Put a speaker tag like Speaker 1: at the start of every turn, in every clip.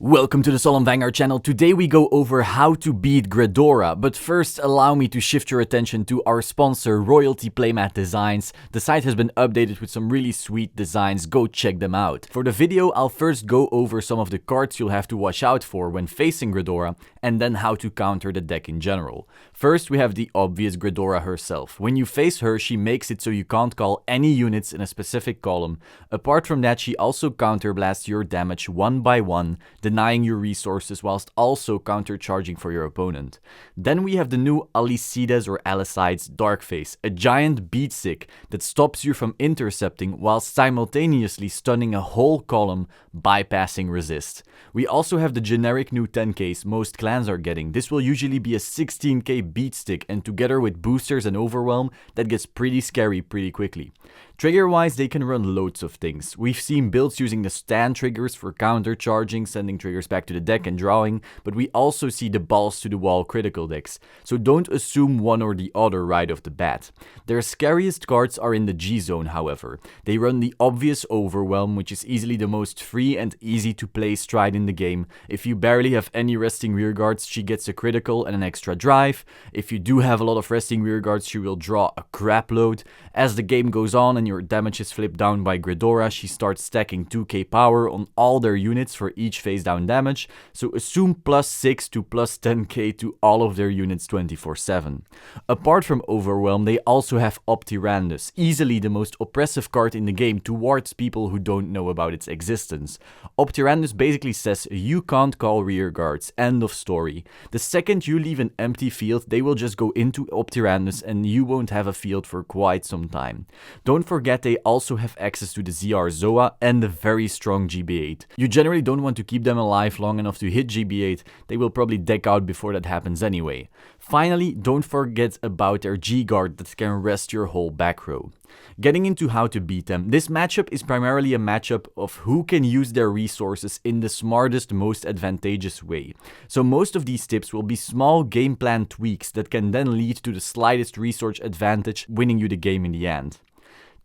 Speaker 1: Welcome to the Solemn Vanguard channel. Today we go over how to beat Gredora, but first allow me to shift your attention to our sponsor Royalty Playmat Designs. The site has been updated with some really sweet designs, go check them out. For the video I'll first go over some of the cards you'll have to watch out for when facing Gredora, and then how to counter the deck in general. First we have the obvious Gredora herself. When you face her, she makes it so you can't call any units in a specific column. Apart from that, she also counterblasts your damage one by one, denying your resources whilst also countercharging for your opponent. Then we have the new Alicides or Alicides Darkface, a giant beatstick that stops you from intercepting whilst simultaneously stunning a whole column, bypassing resist. We also have the generic new 10Ks most clans are getting. This will usually be a 16k beatstick, and together with boosters and overwhelm, that gets pretty scary pretty quickly. Trigger wise, they can run loads of things. We've seen builds using the stand triggers for countercharging, sending triggers back to the deck and drawing, but we also see the balls to the wall critical decks, so don't assume one or the other right off the bat. Their scariest cards are in the G zone, however. They run the obvious overwhelm, which is easily the most free and easy to play stride in the game. If you barely have any resting rearguards, she gets a critical and an extra drive. If you do have a lot of resting rearguards, she will draw a crap load. As the game goes on and your damage is flipped down by Gredora, she starts stacking 2k power on all their units for each face down damage, so assume plus 6 to plus 10k to all of their units 24/7. Apart from overwhelm, they also have Optyrandus, easily the most oppressive card in the game towards people who don't know about its existence. Optyrandus basically says you can't call rearguards, end of story. The second you leave an empty field, they will just go into Optyrandus and you won't have a field for quite some time. Don't forget they also have access to the ZR Zoa and the very strong GB8. You generally don't want to keep them alive long enough to hit GB8, they will probably deck out before that happens anyway. Finally, don't forget about their G-Guard that can rest your whole back row. Getting into how to beat them, this matchup is primarily a matchup of who can use their resources in the smartest, most advantageous way. So most of these tips will be small game plan tweaks that can then lead to the slightest resource advantage, winning you the game in the end.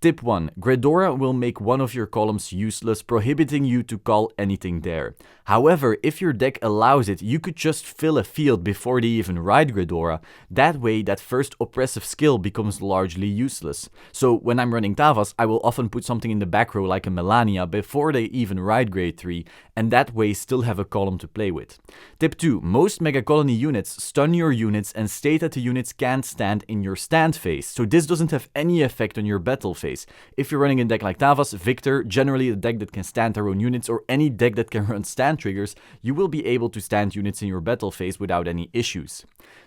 Speaker 1: Tip 1. Gredora will make one of your columns useless, prohibiting you to call anything there. However, if your deck allows it, you could just fill a field before they even ride Gredora. That way, that first oppressive skill becomes largely useless. So when I'm running Tavas, I will often put something in the back row like a Melania before they even ride grade 3, and that way still have a column to play with. Tip 2. Most Megacolony units stun your units and state that the units can't stand in your stand phase, so this doesn't have any effect on your battle phase. If you're running a deck like Tavas, Victor, generally a deck that can stand their own units, or any deck that can run stand triggers, you will be able to stand units in your battle phase without any issues.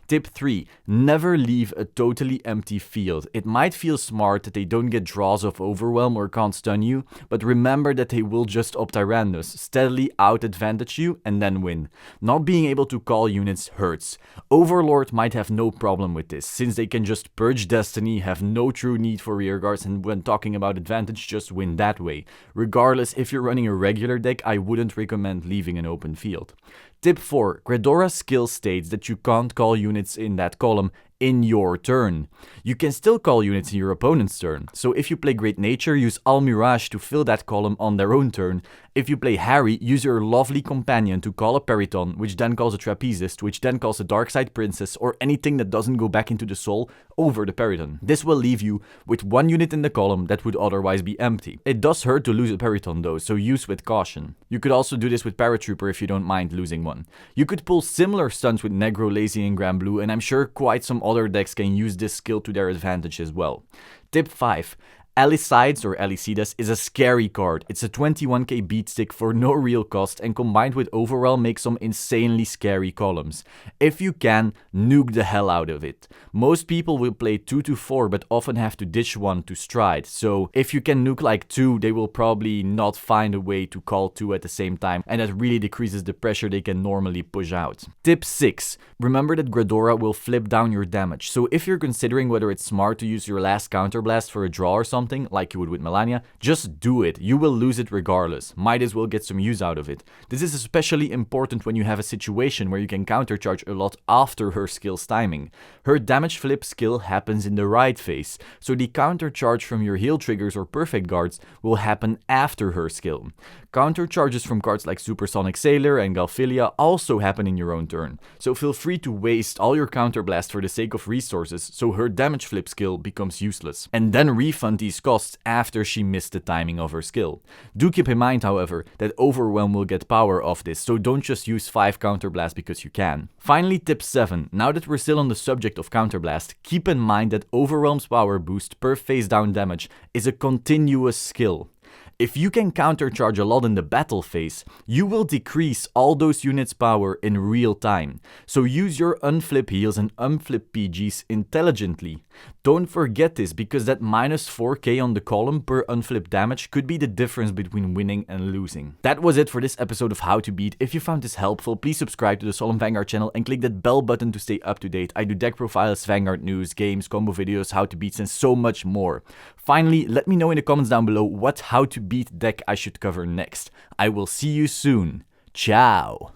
Speaker 1: Tip 3. Never leave a totally empty field. It might feel smart that they don't get draws of overwhelm or can't stun you, but remember that they will just Optyrandus, steadily out-advantage you and then win. Not being able to call units hurts. Overlord might have no problem with this, since they can just purge Destiny, have no true need for rearguards, and when talking about advantage, just win that way. Regardless, if you're running a regular deck, I wouldn't recommend leaving an open field. Tip 4. Gredora's skill states that you can't call units in that column in your turn. You can still call units in your opponent's turn. So if you play Great Nature, use Almirage to fill that column on their own turn. If you play Harry, use your lovely companion to call a Periton, which then calls a Trapezist, which then calls a Darkside Princess, or anything that doesn't go back into the soul over the Periton. This will leave you with one unit in the column that would otherwise be empty. It does hurt to lose a Periton though, so use with caution. You could also do this with Paratrooper if you don't mind losing one. You could pull similar stunts with Negro, Lazy, and Grand Blue, and I'm sure quite some other decks can use this skill to their advantage as well. Tip 5. Alicides or Alicides is a scary card. It's a 21k beatstick for no real cost, and combined with overwhelm makes some insanely scary columns. If you can, nuke the hell out of it. Most people will play 2 to 4 but often have to ditch one to stride, so if you can nuke like 2, they will probably not find a way to call 2 at the same time, and that really decreases the pressure they can normally push out. Tip 6. Remember that Gredora will flip down your damage, so if you're considering whether it's smart to use your last counterblast for a draw or something, something, like you would with Melania, just do it. You will lose it regardless. Might as well get some use out of it. This is especially important when you have a situation where you can countercharge a lot after her skill's timing. Her damage flip skill happens in the right phase, so the countercharge from your heal triggers or perfect guards will happen after her skill. Countercharges from cards like Supersonic Sailor and Galphilia also happen in your own turn, so feel free to waste all your counterblast for the sake of resources so her damage flip skill becomes useless, and then refund these costs after she missed the timing of her skill. Do keep in mind, however, that Overwhelm will get power off this, so don't just use 5 counterblast because you can. Finally, tip 7. Now that we're still on the subject of counterblast, keep in mind that Overwhelm's power boost per phase down damage is a continuous skill. If you can countercharge a lot in the battle phase, you will decrease all those units' power in real time. So use your unflip heals and unflip PGs intelligently. Don't forget this, because that minus 4k on the column per unflip damage could be the difference between winning and losing. That was it for this episode of How to Beat. If you found this helpful, please subscribe to the Solemn Vanguard channel and click that bell button to stay up to date. I do deck profiles, Vanguard news, games, combo videos, how to beats, and so much more. Finally, let me know in the comments down below what How to Beat deck I should cover next. I will see you soon. Ciao!